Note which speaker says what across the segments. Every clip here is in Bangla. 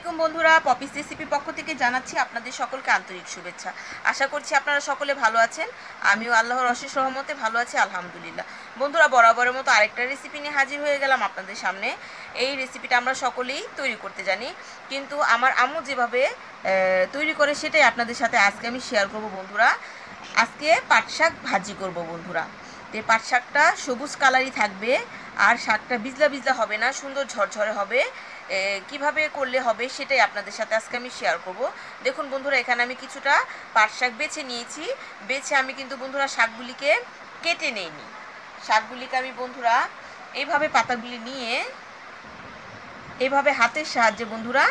Speaker 1: আলাইকুম বন্ধুরা, পপিস রেসিপি পক্ষ থেকে জানাচ্ছি আপনাদের সকলকে আন্তরিক শুভেচ্ছা। আশা করছি আপনারা সকলে ভালো আছেন। আমিও আল্লাহর অশেষ রহমতে ভালো আছি, আলহামদুলিল্লাহ। বন্ধুরা, বরাবরের মতো আরেকটা রেসিপি নিয়ে হাজির হয়ে গেলাম আপনাদের সামনে। এই রেসিপিটা আমরা সকলেই তৈরি করতে জানি, কিন্তু আমার আম্মু যেভাবে তৈরি করে সেটাই আপনাদের সাথে আজকে আমি শেয়ার করব। বন্ধুরা, আজকে পাট শাক ভাজি করব বন্ধুরা। তো পাট শাকটা সবুজ কালারই থাকবে, আর শাকটা বিজলা বিজলা হবে না, সুন্দর ঝরঝরে হবে। কিভাবে করলে হবে সেটাই আপনাদের সাথে আজকে আমি শেয়ার করব। দেখুন বন্ধুরা, এখানে আমি কিছুটা পাট শাক বেছে নিয়েছি। আমি কিন্তু বন্ধুরা শাকগুলিকে কেটে নেইনি। শাকগুলিকে আমি বন্ধুরা এইভাবে পাতাগুলি নিয়ে এইভাবে হাতের সাহায্যে বন্ধুরা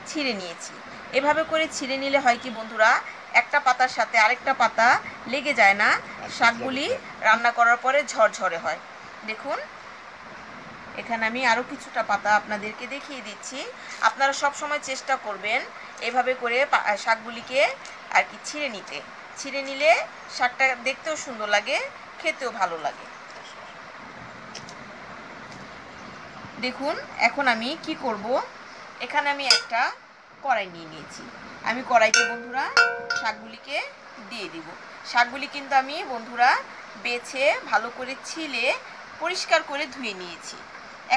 Speaker 1: ছিঁড়ে নিয়েছি। এভাবে করে ছিঁড়ে নিলে হয় কি বন্ধুরা, একটা পাতার সাথে আরেকটা পাতা লেগে যায় না, শাকগুলি রান্না করার পরে ঝরঝরে হয়। দেখুন, এখানে আমি আরও কিছুটা পাতা আপনাদেরকে দেখিয়ে দিচ্ছি। আপনারা সব সময় চেষ্টা করবেন এভাবে করে শাকগুলিকে আর কি ছিঁড়ে নিলে শাকটা দেখতেও সুন্দর লাগে, খেতেও ভালো লাগে। দেখুন, এখন আমি কি করব, এখানে আমি একটা কড়াই নিয়ে নিয়েছি। আমি কড়াইতে বন্ধুরা শাকগুলিকে দিয়ে দিব। শাকগুলি কিন্তু আমি বন্ধুরা বেছে ভালো করে ছিলে পরিষ্কার করে ধুয়ে নিয়েছি।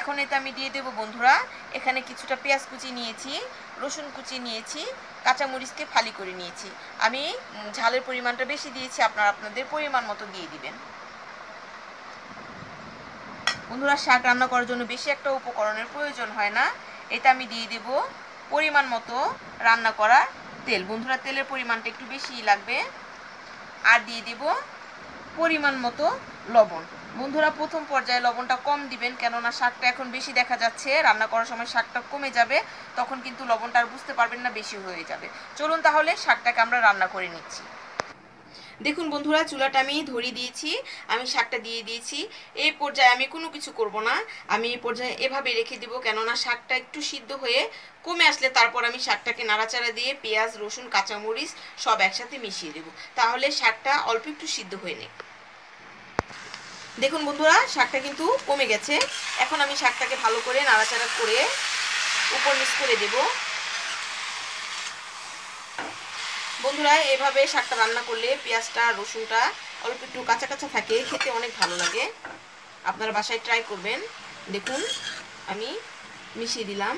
Speaker 1: এখন এতে আমি দিয়ে দেবো বন্ধুরা, এখানে কিছুটা পেঁয়াজ কুচি নিয়েছি, রসুন কুচি নিয়েছি, কাঁচামরিচকে ফালি করে নিয়েছি। আমি ঝালের পরিমাণটা বেশি দিয়েছি, আপনারা আপনাদের পরিমাণ মতো দিয়ে দিবেন। বন্ধুরা, শাক রান্না করার জন্য বেশি একটা উপকরণের প্রয়োজন হয় না। এটা আমি দিয়ে দেব পরিমাণ মতো রান্না করার তেল। বন্ধুরা, তেলের পরিমাণটা একটু বেশিই লাগবে। আর দিয়ে দেব পরিমাণ মতো লবণ। বন্ধুরা, প্রথম পর্যায়ে লবণটা কম দিবেন, কেননা শাকটা এখন বেশি দেখা যাচ্ছে, রান্না করার সময় শাকটা কমে যাবে, তখন কিন্তু লবণটা আর বুঝতে পারবেন না, বেশি হয়ে যাবে। চলুন তাহলে শাকটাকে আমরা রান্না করে নিচ্ছি। দেখুন বন্ধুরা, চুলাটা আমি ধরিয়ে দিয়েছি, আমি শাকটা দিয়ে দিয়েছি। এই পর্যায়ে আমি কোনো কিছু করব না, আমি এই পর্যায়ে এভাবে রেখে দিব, কেননা শাকটা একটু সিদ্ধ হয়ে কমে আসলে তারপর আমি শাকটাকে নাড়াচাড়া দিয়ে পেঁয়াজ, রসুন, কাঁচামরিচ সব একসাথে মিশিয়ে দেব, তাহলে শাকটা অল্প একটু সিদ্ধ হয়ে নেই। দেখুন বন্ধুরা, শাকটা কিন্তু কমে গেছে। এখন আমি শাকটাকে ভালো করে নাড়াচাড়া করে উপর নিচ করে দেব। বন্ধুরা, এভাবে শাকটা রান্না করলে পেঁয়াজটা রসুনটা অল্প একটু কাঁচা কাঁচা থাকে, খেতে অনেক ভালো লাগে। আপনারা বাসায় ট্রাই করবেন। দেখুন, আমি মিশিয়ে দিলাম।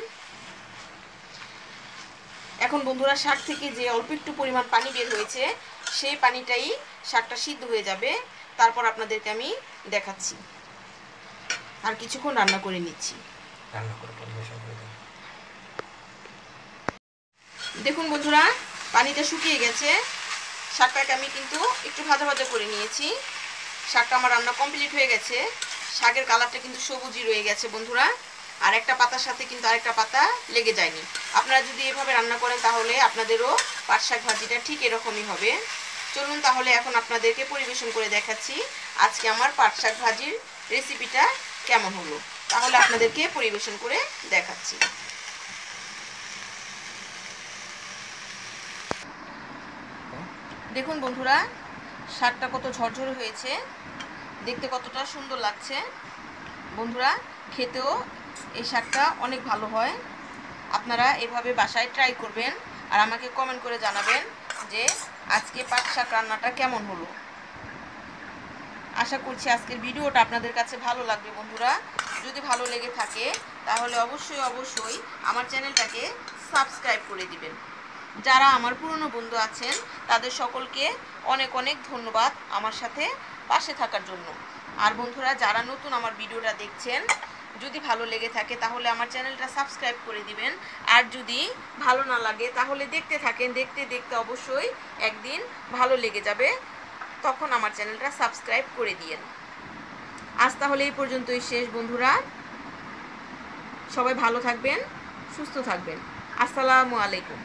Speaker 1: এখন বন্ধুরা, শাক থেকে যে অল্প একটু পরিমাণ পানি বের হয়েছে, সেই পানিটাই শাকটা সিদ্ধ হয়ে যাবে। তারপর আপনাদেরকে আমি দেখাচ্ছি। আর কিছুক্ষণ রান্না করে নিচ্ছি। দেখুন বন্ধুরা, পানিটা শুকিয়ে গেছে। শাকটাকে আমি কিন্তু একটু ভাজা ভাজা করে নিয়েছি। শাকটা আমার রান্না কমপ্লিট হয়ে গেছে। শাকের কালারটা কিন্তু সবুজই রয়ে গেছে বন্ধুরা, আর একটা পাতার সাথে কিন্তু আরেকটা পাতা লেগে যায়নি। আপনারা যদি এভাবে রান্না করেন তাহলে আপনাদেরও পাট শাক ভাজিটা ঠিক এরকমই হবে। চলুন তাহলে এখন আপনাদেরকে পরিবেশন করে দেখাচ্ছি আজকে আমার পাট শাক ভাজির রেসিপিটা কেমন হলো। তাহলে আপনাদেরকে পরিবেশন করে দেখাচ্ছি। দেখুন বন্ধুরা, শাকটা কত ঝরঝরে হয়েছে, দেখতে কতটা সুন্দর লাগছে। বন্ধুরা, খেতেও এই শাকটা অনেক ভালো হয়। আপনারা এভাবে বাসায় ট্রাই করবেন, আর আমাকে কমেন্ট করে জানাবেন যে আজকে পাট শাক রান্নাটা কেমন হলো। আশা করছি আজকের ভিডিওটা আপনাদের কাছে ভালো লাগবে। বন্ধুরা, যদি ভালো লেগে থাকে তাহলে অবশ্যই আমার চ্যানেলটাকে সাবস্ক্রাইব করে দিবেন। যারা আমার পুরনো বন্ধু আছেন তাদের সকলকে অনেক অনেক ধন্যবাদ আমার সাথে পাশে থাকার জন্য। আর বন্ধুরা, যারা নতুন আমার ভিডিওটা দেখছেন, যদি ভালো লেগে থাকে তাহলে আমার চ্যানেলটা সাবস্ক্রাইব করে দিবেন। আর যদি ভালো না লাগে তাহলে দেখতে থাকেন, দেখতে দেখতে অবশ্যই একদিন ভালো লেগে যাবে, তখন আমার চ্যানেলটা সাবস্ক্রাইব করে দিয়েন। আজ তাহলে এই পর্যন্তই শেষ বন্ধুরা। সবাই ভালো থাকবেন, সুস্থ থাকবেন। আসসালামু আলাইকুম।